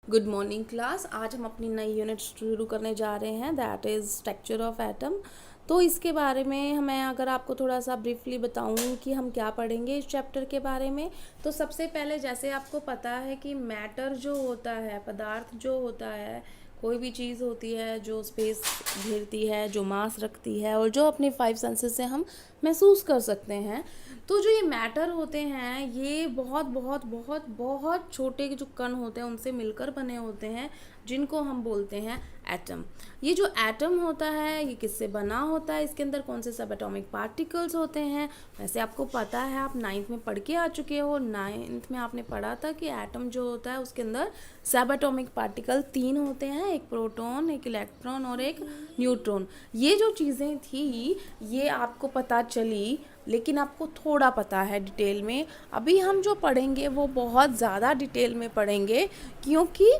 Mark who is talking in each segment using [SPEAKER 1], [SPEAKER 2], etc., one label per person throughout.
[SPEAKER 1] Good morning class. आज हम अपनी नई यूनिट शुरू करने जा रहे हैं, that is structure of atom. तो इसके बारे में मैं अगर आपको थोड़ा सा ब्रीफली बताऊं कि हम क्या पढ़ेंगे इस चैप्टर के बारे में, तो सबसे पहले जैसे आपको पता है कि मैटर जो होता है, पदार्थ जो होता है, कोई भी चीज़ होती है जो स्पेस घेरती है, जो मास रखती है और जो अपने 5 सेंसेस से हम महसूस कर सकते हैं। तो जो ये मैटर होते हैं ये बहुत बहुत बहुत बहुत छोटे जो कण होते हैं उनसे मिलकर बने होते हैं, जिनको हम बोलते हैं एटम। ये जो एटम होता है ये किससे बना होता है, इसके अंदर कौन से सब एटॉमिक पार्टिकल्स होते हैं। वैसे आपको पता है, आप 9th में पढ़ के आ चुके हो। 9th में आपने पढ़ा था कि एटम जो होता है उसके अंदर सब एटॉमिक पार्टिकल 3 होते हैं, एक प्रोटॉन, एक इलेक्ट्रॉन और एक न्यूट्रॉन। ये जो चीज़ें थी ये आपको पता चली, लेकिन आपको थोड़ा पता है डिटेल में। अभी हम जो पढ़ेंगे वो बहुत ज़्यादा डिटेल में पढ़ेंगे, क्योंकि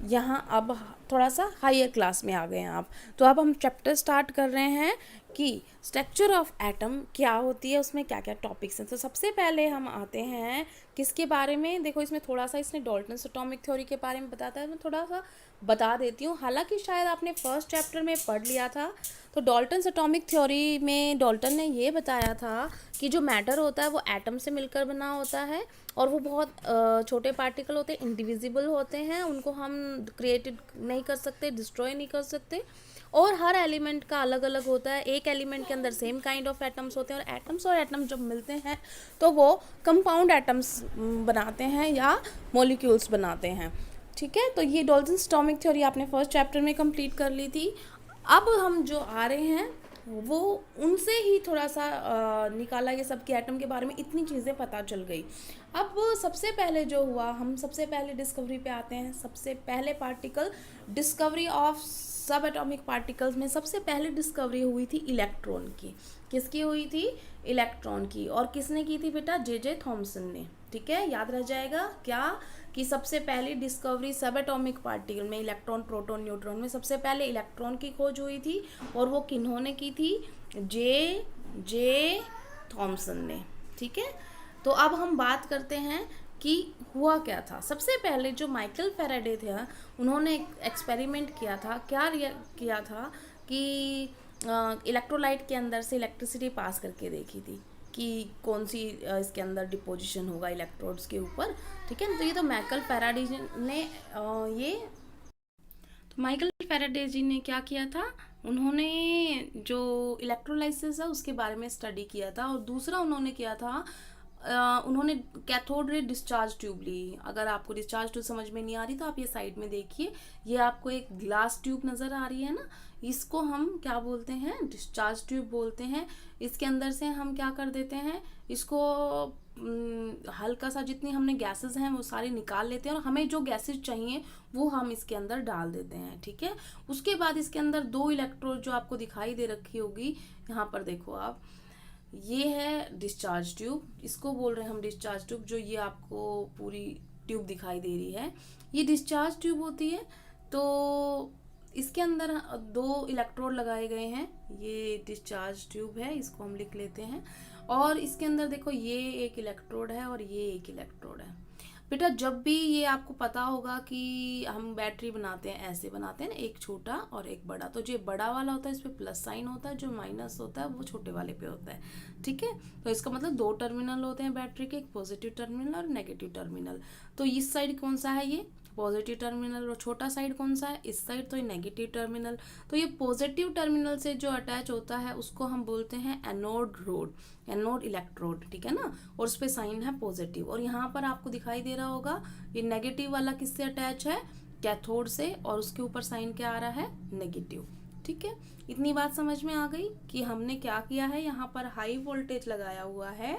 [SPEAKER 1] यहाँ अब थोड़ा सा हायर क्लास में आ गए हैं आप। तो अब हम चैप्टर स्टार्ट कर रहे हैं कि स्ट्रक्चर ऑफ एटम क्या होती है, उसमें क्या क्या टॉपिक्स हैं। तो सबसे पहले हम आते हैं किसके बारे में। देखो इसमें थोड़ा सा इसने डाल्टन्स एटॉमिक थ्योरी के बारे में बताता है, मैं थोड़ा सा बता देती हूँ। हालांकि शायद आपने फर्स्ट चैप्टर में पढ़ लिया था। तो डाल्टन्स एटॉमिक थ्योरी में डाल्टन ने ये बताया था कि जो मैटर होता है वो एटम से मिलकर बना होता है, और वो बहुत छोटे पार्टिकल होते हैं, इंडिविजिबल होते हैं, उनको हम क्रिएटेड नहीं कर सकते, डिस्ट्रॉय नहीं कर सकते। और हर एलिमेंट का अलग अलग होता है, एक एलिमेंट के अंदर सेम काइंड ऑफ एटम्स होते हैं, और एटम्स और एटम्स जब मिलते हैं तो वो कंपाउंड एटम्स बनाते हैं या मॉलिक्यूल्स बनाते हैं। ठीक है, तो ये डाल्टन्स एटॉमिक थ्योरी आपने फर्स्ट चैप्टर में कंप्लीट कर ली थी। अब हम जो आ रहे हैं वो उनसे ही थोड़ा सा निकाला, ये सब के एटम के बारे में इतनी चीज़ें पता चल गई। अब सबसे पहले जो हुआ, हम सबसे पहले डिस्कवरी पे आते हैं। सबसे पहले पार्टिकल डिस्कवरी ऑफ सब एटॉमिक पार्टिकल्स में सबसे पहले डिस्कवरी हुई थी इलेक्ट्रॉन की। किसकी हुई थी? इलेक्ट्रॉन की। और किसने की थी बेटा? जे थॉमसन ने। ठीक है, याद रह जाएगा क्या कि सबसे पहली डिस्कवरी सब एटॉमिक पार्टिकल में, इलेक्ट्रॉन, प्रोटॉन, न्यूट्रॉन में सबसे पहले इलेक्ट्रॉन की खोज हुई थी। और वो किन्होंने की थी? जे थॉमसन ने। ठीक है, तो अब हम बात करते हैं कि हुआ क्या था। सबसे पहले जो माइकल फैराडे थे, उन्होंने एक एक्सपेरिमेंट किया था। क्या किया था कि इलेक्ट्रोलाइट के अंदर से इलेक्ट्रिसिटी पास करके देखी थी कि कौन सी इसके अंदर डिपोजिशन होगा इलेक्ट्रोड्स के ऊपर। ठीक है, तो ये तो माइकल फैराडे ने ये तो माइकल फैराडे जी ने क्या किया था, उन्होंने जो इलेक्ट्रोलाइसिस है उसके बारे में स्टडी किया था। और दूसरा उन्होंने किया था, उन्होंने कैथोड रे डिस्चार्ज ट्यूब ली। अगर आपको डिस्चार्ज ट्यूब समझ में नहीं आ रही तो आप ये साइड में देखिए, ये आपको एक ग्लास ट्यूब नज़र आ रही है ना, इसको हम क्या बोलते हैं? डिस्चार्ज ट्यूब बोलते हैं। इसके अंदर से हम क्या कर देते हैं, इसको हल्का सा, जितनी हमने गैसेस हैं वो सारी निकाल लेते हैं, और हमें जो गैसेस चाहिए वो हम इसके अंदर डाल देते हैं। ठीक है, उसके बाद इसके अंदर 2 इलेक्ट्रोड जो आपको दिखाई दे रखी होगी, यहाँ पर देखो आप, ये है डिस्चार्ज ट्यूब, इसको बोल रहे हैं हम डिस्चार्ज ट्यूब। जो ये आपको पूरी ट्यूब दिखाई दे रही है ये डिस्चार्ज ट्यूब होती है। तो इसके अंदर 2 इलेक्ट्रोड लगाए गए हैं। ये डिस्चार्ज ट्यूब है, इसको हम लिख लेते हैं। और इसके अंदर देखो ये एक इलेक्ट्रोड है और ये एक इलेक्ट्रोड है। बेटा जब भी ये आपको पता होगा कि हम बैटरी बनाते हैं, ऐसे बनाते हैं ना, एक छोटा और एक बड़ा। तो जो बड़ा वाला होता है इस पे प्लस साइन होता है, जो माइनस होता है वो छोटे वाले पे होता है। ठीक है, तो इसका मतलब 2 टर्मिनल होते हैं बैटरी के, एक पॉजिटिव टर्मिनल और नेगेटिव टर्मिनल। तो इस साइड कौन सा है? ये पॉजिटिव टर्मिनल। और छोटा साइड कौन सा है? इस साइड, तो ये नेगेटिव टर्मिनल। तो ये पॉजिटिव टर्मिनल से जो अटैच होता है उसको हम बोलते हैं एनोड रोड, एनोड इलेक्ट्रोड। ठीक है ना, और उस पर साइन है पॉजिटिव। और यहाँ पर आपको दिखाई दे रहा होगा ये नेगेटिव वाला किससे अटैच है? कैथोड से, और उसके ऊपर साइन क्या आ रहा है? नेगेटिव। ठीक है, इतनी बात समझ में आ गई कि हमने क्या किया है। यहाँ पर हाई वोल्टेज लगाया हुआ है,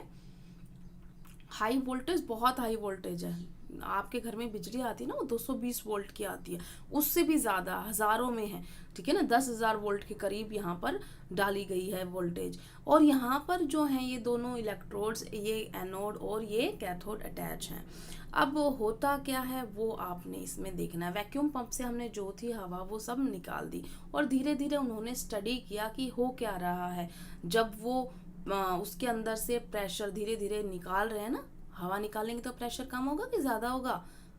[SPEAKER 1] हाई वोल्टेज, बहुत हाई वोल्टेज है। आपके घर में बिजली आती है ना, वो 220 वोल्ट की आती है, उससे भी ज़्यादा हज़ारों में है। ठीक है ना, 10,000 वोल्ट के करीब यहाँ पर डाली गई है वोल्टेज। और यहाँ पर जो है ये दोनों इलेक्ट्रोड्स, ये एनोड और ये कैथोड अटैच हैं। अब होता क्या है वो आपने इसमें देखना है। वैक्यूम पंप से हमने जो थी हवा वो सब निकाल दी, और धीरे धीरे उन्होंने स्टडी किया कि हो क्या रहा है। जब वो उसके अंदर से प्रेशर धीरे धीरे निकाल रहे हैं ना, हवा निकालेंगे तो प्रेशर कम होगा कि ज़्यादा होगा?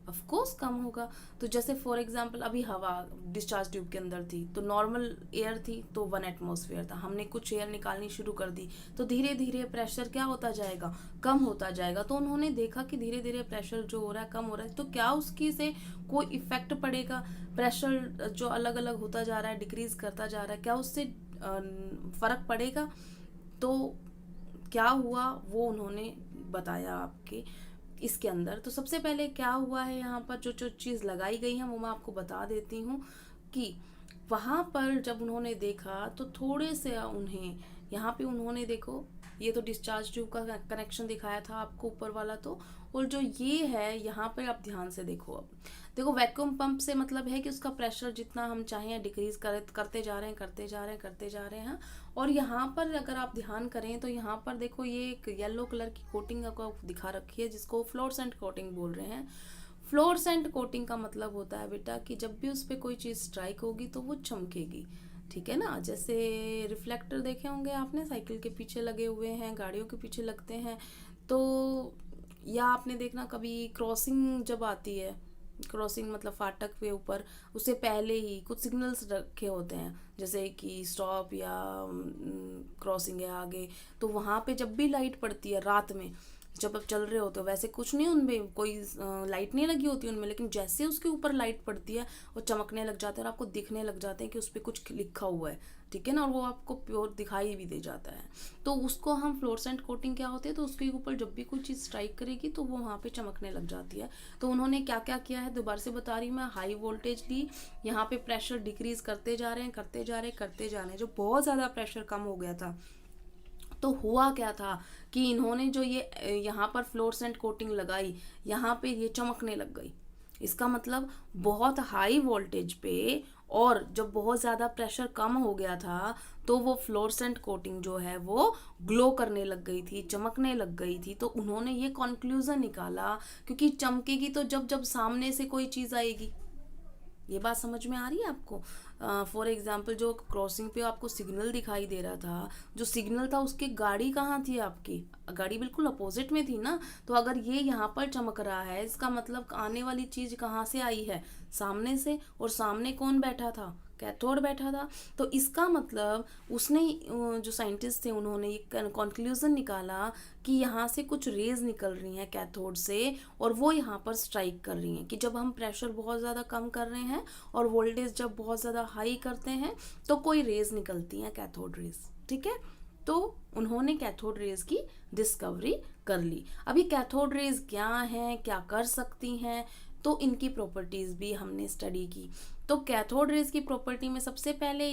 [SPEAKER 1] ऑफ कोर्स कम होगा। तो जैसे फॉर एग्जांपल अभी हवा डिस्चार्ज ट्यूब के अंदर थी तो नॉर्मल एयर थी तो 1 एटमॉस्फेयर था, हमने कुछ एयर निकालनी शुरू कर दी तो धीरे धीरे प्रेशर क्या होता जाएगा, कम होता जाएगा। तो उन्होंने देखा कि धीरे धीरे प्रेशर जो हो रहा है कम हो रहा है, तो क्या उसकी से कोई इफेक्ट पड़ेगा, प्रेशर जो अलग अलग होता जा रहा है, डिक्रीज करता जा रहा है, क्या उससे फर्क पड़ेगा। तो क्या हुआ वो उन्होंने बताया आपके इसके अंदर। तो सबसे पहले क्या हुआ है, यहाँ पर जो जो चीज़ लगाई गई है वो मैं आपको बता देती हूँ कि वहाँ पर जब उन्होंने देखा तो थोड़े से उन्हें यहाँ पे उन्होंने देखो, ये तो डिस्चार्ज ट्यूब का कनेक्शन दिखाया था आपको ऊपर वाला, तो और जो ये है यहाँ पर आप ध्यान से देखो। अब देखो वैक्यूम पंप से मतलब है कि उसका प्रेशर जितना हम चाहें डिक्रीज करते जा रहे हैं, करते जा रहे हैं, करते जा रहे हैं। और यहाँ पर अगर आप ध्यान करें तो यहाँ पर देखो ये एक येलो कलर की कोटिंग आपको दिखा रखी है जिसको फ्लोरेसेंट कोटिंग बोल रहे हैं। फ्लोरेसेंट कोटिंग का मतलब होता है बेटा कि जब भी उस पर कोई चीज़ स्ट्राइक होगी तो वो चमकेगी, ठीक है ना। जैसे रिफ्लेक्टर देखे होंगे आपने, साइकिल के पीछे लगे हुए हैं, गाड़ियों के पीछे लगते हैं। तो या आपने देखना कभी क्रॉसिंग जब आती है, क्रॉसिंग मतलब फाटक के ऊपर उससे पहले ही कुछ सिग्नल्स रखे होते हैं जैसे कि स्टॉप या क्रॉसिंग है आगे, तो वहाँ पे जब भी लाइट पड़ती है रात में जब आप चल रहे होते हो, वैसे कुछ नहीं उनमें कोई लाइट नहीं लगी होती उनमें, लेकिन जैसे उसके ऊपर लाइट पड़ती है वो चमकने लग जाता है और आपको दिखने लग जाते हैं कि उस पर कुछ लिखा हुआ है, ठीक है ना, और वो आपको प्योर दिखाई भी दे जाता है। तो उसको हम फ्लोरेसेंट कोटिंग क्या होती है, तो उसके ऊपर जब भी कोई चीज़ स्ट्राइक करेगी तो वो वहाँ पे चमकने लग जाती है। तो उन्होंने क्या क्या किया है दोबारा से बता रही मैं, हाई वोल्टेज ली, यहाँ पे प्रेशर डिक्रीज करते जा रहे हैं, करते जा रहे हैं, करते जा रहे हैं, जो बहुत ज़्यादा प्रेशर कम हो गया था। तो हुआ क्या था कि इन्होंने जो ये यहाँ पर फ्लोरेसेंट कोटिंग लगाई, यहाँ पे ये चमकने लग गई। इसका मतलब बहुत हाई वोल्टेज पे और जब बहुत ज़्यादा प्रेशर कम हो गया था तो वो फ्लोरेसेंट कोटिंग जो है वो ग्लो करने लग गई थी, चमकने लग गई थी। तो उन्होंने ये कंक्लूजन निकाला, क्योंकि चमकेगी तो जब जब सामने से कोई चीज़ आएगी। ये बात समझ में आ रही है आपको। फॉर एग्जाम्पल जो क्रॉसिंग पे आपको सिग्नल दिखाई दे रहा था, जो सिग्नल था उसकी गाड़ी कहाँ थी, आपकी गाड़ी बिल्कुल अपोजिट में थी ना। तो अगर ये यहाँ पर चमक रहा है इसका मतलब आने वाली चीज कहाँ से आई है, सामने से। और सामने कौन बैठा था, कैथोड बैठा था। तो इसका मतलब उसने जो साइंटिस्ट थे उन्होंने ये कंक्लूजन निकाला कि यहाँ से कुछ रेज निकल रही हैं कैथोड से और वो यहाँ पर स्ट्राइक कर रही हैं, कि जब हम प्रेशर बहुत ज़्यादा कम कर रहे हैं और वोल्टेज जब बहुत ज़्यादा हाई करते हैं तो कोई रेज निकलती हैं, कैथोड रेज, ठीक है। तो उन्होंने कैथोड रेज की डिस्कवरी कर ली। अभी कैथोड रेज क्या हैं, क्या कर सकती हैं, तो इनकी प्रॉपर्टीज भी हमने स्टडी की। तो कैथोड रेज की प्रॉपर्टी में सबसे पहले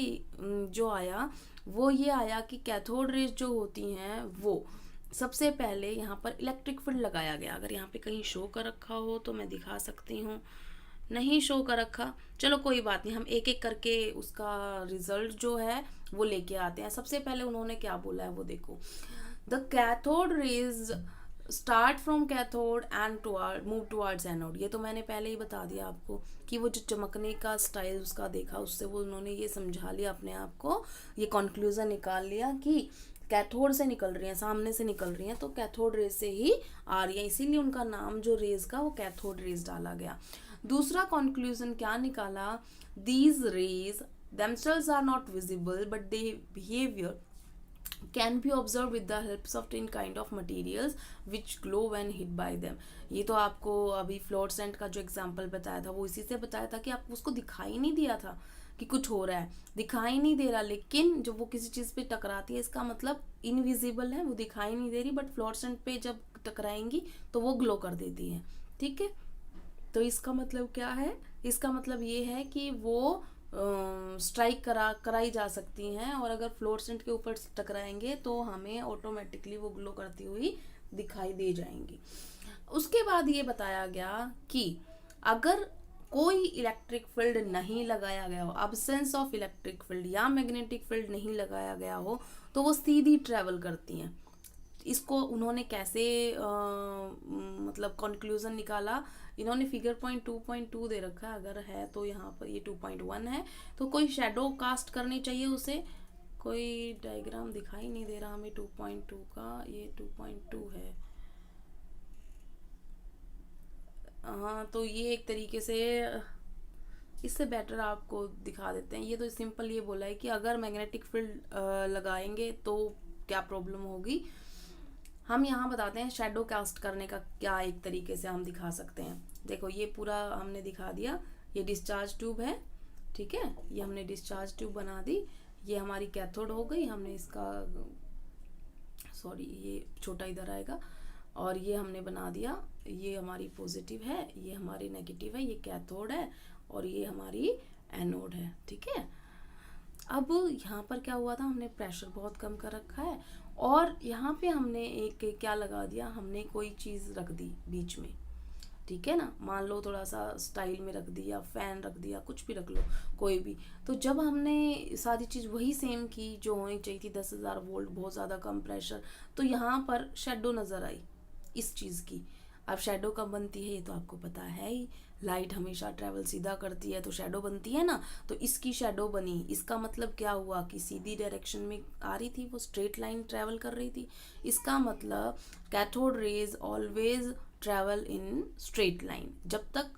[SPEAKER 1] जो आया वो ये आया कि कैथोड रेज जो होती हैं वो सबसे पहले यहाँ पर इलेक्ट्रिक फील्ड लगाया गया। अगर यहाँ पे कहीं शो कर रखा हो तो मैं दिखा सकती हूँ, नहीं शो कर रखा, चलो कोई बात नहीं, हम एक एक करके उसका रिजल्ट जो है वो लेके आते हैं। सबसे पहले उन्होंने क्या बोला है वो देखो, the cathode rays start from cathode and toward move towards anode. ये तो मैंने पहले ही बता दिया आपको कि वो जो चमकने का स्टाइल उसका देखा, उससे वो उन्होंने ये समझा लिया अपने आप को, ये कंक्लूजन निकाल लिया कि कैथोड से निकल रही हैं, सामने से निकल रही हैं, तो कैथोड रेज से ही आ रही है, इसीलिए उनका नाम जो रेज का वो कैथोड रेज डाला गया। दूसरा कंक्लूजन क्या निकाला, these raise themselves are not visible but their behavior can be observed with the help of 10 kind of materials which glow when hit by them। ये तो आपको अभी फ्लोरेसेंट का जो एग्जांपल बताया था वो इसी से बताया था कि आपको उसको दिखाई नहीं दिया था कि कुछ हो रहा है, दिखाई नहीं दे रहा, लेकिन जब वो किसी चीज़ पे टकराती है इसका मतलब इनविजिबल है, वो दिखाई नहीं दे रही, बट फ्लोरेसेंट पे जब टकराएंगी तो वो ग्लो कर देती है, ठीक है। तो इसका मतलब क्या है, इसका मतलब ये है कि वो स्ट्राइक कराई जा सकती हैं, और अगर फ्लोरेसेंट के ऊपर टकराएंगे तो हमें ऑटोमेटिकली वो ग्लो करती हुई दिखाई दे जाएंगी। उसके बाद ये बताया गया कि अगर कोई इलेक्ट्रिक फील्ड नहीं लगाया गया हो, अब्सेंस ऑफ इलेक्ट्रिक फील्ड या मैग्नेटिक फील्ड नहीं लगाया गया हो, तो वो सीधी ट्रेवल करती हैं। इसको उन्होंने कैसे मतलब कंक्लूजन निकाला, इन्होंने फिगर पॉइंट 2.2 दे रखा है, अगर है तो यहाँ पर ये 2.1 है, तो कोई शेडो कास्ट करनी चाहिए उसे, कोई डायग्राम दिखाई नहीं दे रहा हमें 2.2 का, ये 2.2 है, हाँ, तो ये एक तरीके से इससे बेटर आपको दिखा देते हैं। ये तो सिंपल ये बोला है कि अगर मैग्नेटिक फील्ड लगाएंगे तो क्या प्रॉब्लम होगी। हम यहाँ बताते हैं शैडो कास्ट करने का क्या एक तरीके से हम दिखा सकते हैं। देखो ये पूरा हमने दिखा दिया, ये डिस्चार्ज ट्यूब है, ठीक है, ये हमने डिस्चार्ज ट्यूब बना दी, ये हमारी कैथोड हो गई, हमने इसका सॉरी ये छोटा इधर आएगा, और ये हमने बना दिया, ये हमारी पॉजिटिव है, ये हमारी नेगेटिव है, ये कैथोड है और ये हमारी एनोड है, ठीक है। अब यहाँ पर क्या हुआ था, हमने प्रेशर बहुत कम कर रखा है और यहाँ पे हमने एक क्या लगा दिया, हमने कोई चीज़ रख दी बीच में, ठीक है ना, मान लो थोड़ा सा स्टाइल में रख दिया, फैन रख दिया, कुछ भी रख लो कोई भी। तो जब हमने सारी चीज़ वही सेम की जो होनी चाहिए थी, 10,000 वोल्ट, बहुत ज़्यादा कम प्रेशर, तो यहाँ पर शेडो नज़र आई इस चीज़ की। अब शेडो कब बनती है ये तो आपको पता है ही, लाइट हमेशा ट्रैवल सीधा करती है तो शेडो बनती है ना, तो इसकी शेडो बनी। इसका मतलब क्या हुआ कि सीधी डायरेक्शन में आ रही थी, वो स्ट्रेट लाइन ट्रैवल कर रही थी। इसका मतलब cathode rays always travel in straight line, जब तक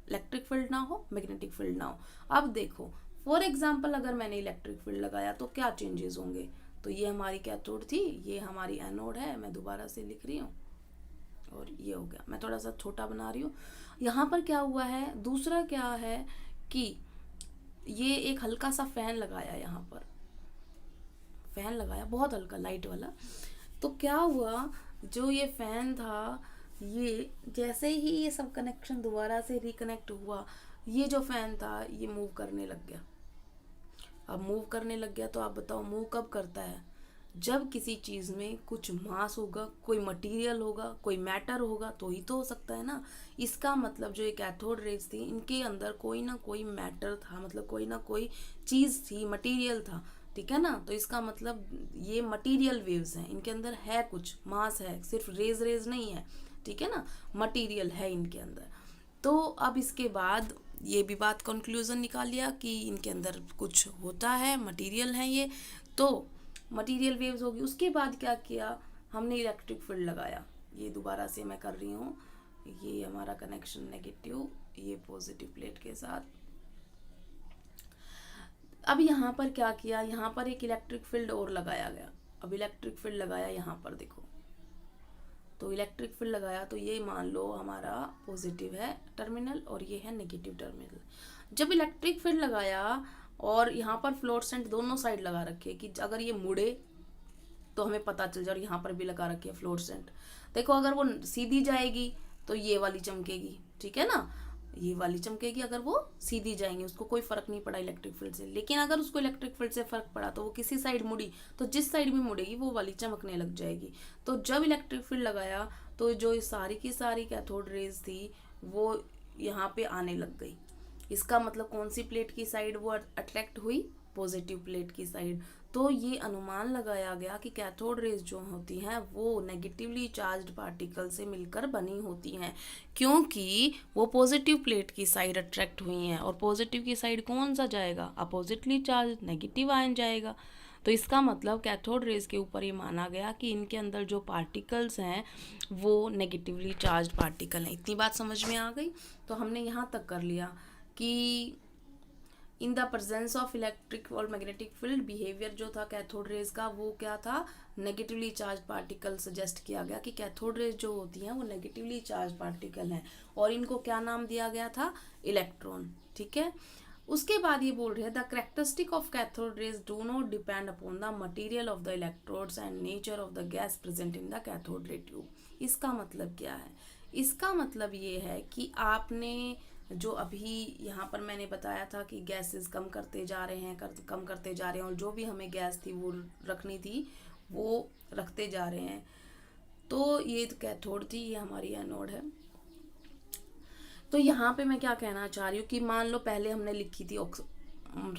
[SPEAKER 1] इलेक्ट्रिक फील्ड ना हो, मैग्नेटिक फील्ड ना हो। अब देखो फॉर एग्जाम्पल अगर मैंने इलेक्ट्रिक फील्ड लगाया तो क्या चेंजेस होंगे। तो ये हमारी कैथोड थी, ये हमारी एनोड है, मैं दोबारा से लिख रही हूँ, और ये हो गया, मैं थोड़ा सा छोटा बना रही हूँ। यहाँ पर क्या हुआ है, दूसरा क्या है कि ये एक हल्का सा फैन लगाया, यहाँ पर फैन लगाया बहुत हल्का लाइट वाला, तो क्या हुआ, जो ये फैन था, ये जैसे ही ये सब कनेक्शन दोबारा से रिकनेक्ट हुआ, ये जो फैन था ये मूव करने लग गया। अब मूव करने लग गया तो आप बताओ मूव कब करता है, जब किसी चीज़ में कुछ मास होगा, कोई मटेरियल होगा, कोई मैटर होगा, तो ही तो हो सकता है ना। इसका मतलब जो ये कैथोड रेज थी, इनके अंदर कोई ना कोई मैटर था, मतलब कोई ना कोई चीज़ थी, मटेरियल था, ठीक है ना। तो इसका मतलब ये मटेरियल वेव्स हैं, इनके अंदर है कुछ मास है, सिर्फ रेज रेज नहीं है, ठीक है ना, मटेरियल है इनके अंदर। तो अब इसके बाद ये भी बात कंक्लूजन निकाल लिया कि इनके अंदर कुछ होता है, मटेरियल है ये, तो मटेरियल वेव्स होगी। उसके बाद क्या किया, हमने इलेक्ट्रिक फील्ड लगाया, ये दोबारा से मैं कर रही हूँ, ये हमारा कनेक्शन नेगेटिव, ये पॉजिटिव प्लेट के साथ। अब यहाँ पर क्या किया, यहाँ पर एक इलेक्ट्रिक फील्ड और लगाया गया। अब इलेक्ट्रिक फील्ड लगाया यहाँ पर देखो, तो इलेक्ट्रिक फील्ड लगाया तो ये मान लो हमारा पॉजिटिव है टर्मिनल और ये है नेगेटिव टर्मिनल। जब इलेक्ट्रिक फील्ड लगाया और यहाँ पर फ्लोरेसेंट दोनों साइड लगा रखे कि अगर ये मुड़े तो हमें पता चल जाए, और यहाँ पर भी लगा रखी है फ्लोरेसेंट। देखो अगर वो सीधी जाएगी तो ये वाली चमकेगी, ठीक है ना, ये वाली चमकेगी। अगर वो सीधी जाएंगे उसको कोई फर्क नहीं पड़ा इलेक्ट्रिक फील्ड से, लेकिन अगर उसको इलेक्ट्रिक फील्ड से फर्क पड़ा तो वो किसी साइड मुड़ी, तो जिस साइड भी मुड़ेगी वो वाली चमकने लग जाएगी। तो जब इलेक्ट्रिक फील्ड लगाया तो जो सारी की सारी कैथोड रेज थी वो यहाँ पे आने लग गई। इसका मतलब कौन सी प्लेट की साइड वो अट्रैक्ट हुई, पॉजिटिव प्लेट की साइड। तो ये अनुमान लगाया गया कि कैथोड रेज जो होती हैं वो नेगेटिवली चार्ज्ड पार्टिकल से मिलकर बनी होती हैं, क्योंकि वो पॉजिटिव प्लेट की साइड अट्रैक्ट हुई हैं, और पॉजिटिव की साइड कौन सा जाएगा, अपोजिटली चार्ज नेगेटिव आयन जाएगा। तो इसका मतलब कैथोड रेज के ऊपर ये माना गया कि इनके अंदर जो पार्टिकल्स हैं वो नेगेटिवली चार्ज्ड पार्टिकल हैं। इतनी बात समझ में आ गई। तो हमने यहाँ तक कर लिया कि in the presence of electric और मैग्नेटिक फील्ड बिहेवियर जो था कैथोड रेज का वो क्या था, नेगेटिवली चार्ज पार्टिकल सजेस्ट किया गया कि कैथोड रेज जो होती हैं वो नेगेटिवली चार्ज पार्टिकल हैं, और इनको क्या नाम दिया गया था, इलेक्ट्रॉन, ठीक है। उसके बाद ये बोल रहे हैं the characteristic of cathode rays do not depend upon the material of the electrodes and nature of the gas present in the cathode ray tube. इसका मतलब क्या है, इसका मतलब ये है कि आपने जो अभी यहाँ पर मैंने बताया था कि गैसेस कम करते जा रहे हैं, कम करते जा रहे हैं, और जो भी हमें गैस थी वो रखनी थी वो रखते जा रहे हैं। तो ये कैथोड थी, ये हमारी एनोड है। तो यहाँ पे मैं क्या कहना चाह रही हूँ कि मान लो पहले हमने लिखी थी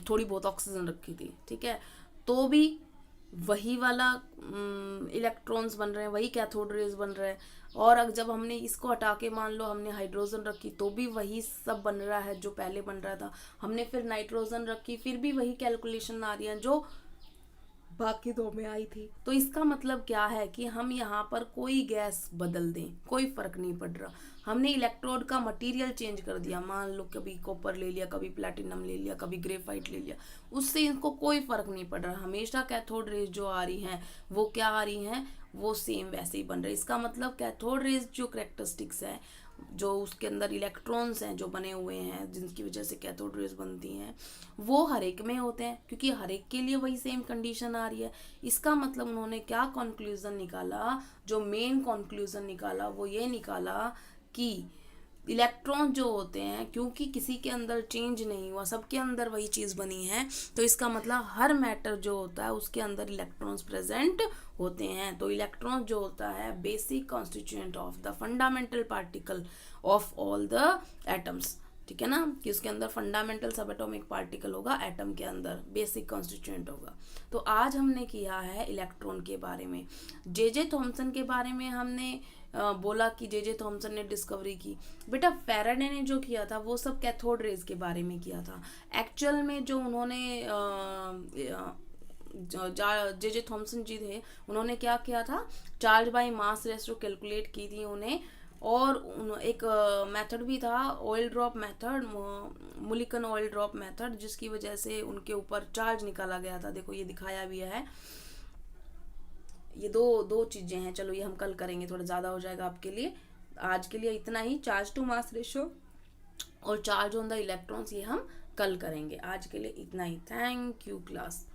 [SPEAKER 1] थोड़ी बहुत ऑक्सीजन रखी थी, ठीक है, तो भी वही वाला इलेक्ट्रॉन्स बन रहे हैं, वही कैथोड रेज बन रहे हैं। और अगर जब हमने इसको हटा के मान लो हमने हाइड्रोजन रखी तो भी वही सब बन रहा है जो पहले बन रहा था। हमने फिर नाइट्रोजन रखी, फिर भी वही कैलकुलेशन आ रही है जो बाकी दो में आई थी। तो इसका मतलब क्या है कि हम यहाँ पर कोई गैस बदल दें कोई फर्क नहीं पड़ रहा, हमने इलेक्ट्रोड का मटेरियल चेंज कर दिया, मान लो कभी कॉपर ले लिया, कभी प्लैटिनम ले लिया, कभी ग्रेफाइट ले लिया, उससे इनको कोई फर्क नहीं पड़ रहा, हमेशा कैथोड रेज जो आ रही हैं वो क्या आ रही हैं, वो सेम वैसे ही बन रही है। इसका मतलब कैथोड रेज जो करेक्टरिस्टिक्स है, जो उसके अंदर इलेक्ट्रॉन्स हैं जो बने हुए हैं जिनकी वजह से कैथोड रेज बनती हैं, वो हर एक में होते हैं, क्योंकि हर एक के लिए वही सेम कंडीशन आ रही है। इसका मतलब उन्होंने क्या कंक्लूजन निकाला, जो मेन कंक्लूजन निकाला वो ये निकाला कि इलेक्ट्रॉन जो होते हैं, क्योंकि किसी के अंदर चेंज नहीं हुआ, सबके अंदर वही चीज़ बनी है, तो इसका मतलब हर मैटर जो होता है उसके अंदर इलेक्ट्रॉन्स प्रेजेंट होते हैं। तो इलेक्ट्रॉन जो होता है basic constituent of the fundamental particle of all the atoms, ठीक है ना, कि उसके अंदर फंडामेंटल सब एटॉमिक पार्टिकल होगा, एटम के अंदर बेसिक कॉन्स्टिट्यूएंट होगा। तो आज हमने किया है इलेक्ट्रॉन के बारे में। जे थॉमसन के बारे में हमने बोला कि जे थॉमसन ने डिस्कवरी की। बेटा फैराडे ने जो किया था वो सब कैथोड रेज के बारे में किया था। एक्चुअल में जो उन्होंने जे थॉमसन जी थे, उन्होंने क्या किया था, charge by mass ratio calculate की थी उन्हें, और एक मेथड भी था oil drop method, Mulliken oil drop method, जिसकी वजह से उनके ऊपर चार्ज निकाला गया था। देखो ये दिखाया भी है। ये दो चीज़ें हैं, चलो ये हम कल करेंगे, थोड़ा ज़्यादा हो जाएगा आपके लिए। आज के लिए इतना ही, चार्ज टू मास रेशियो और चार्ज ऑन द इलेक्ट्रॉन्स ये हम कल करेंगे। आज के लिए इतना ही। Thank you class.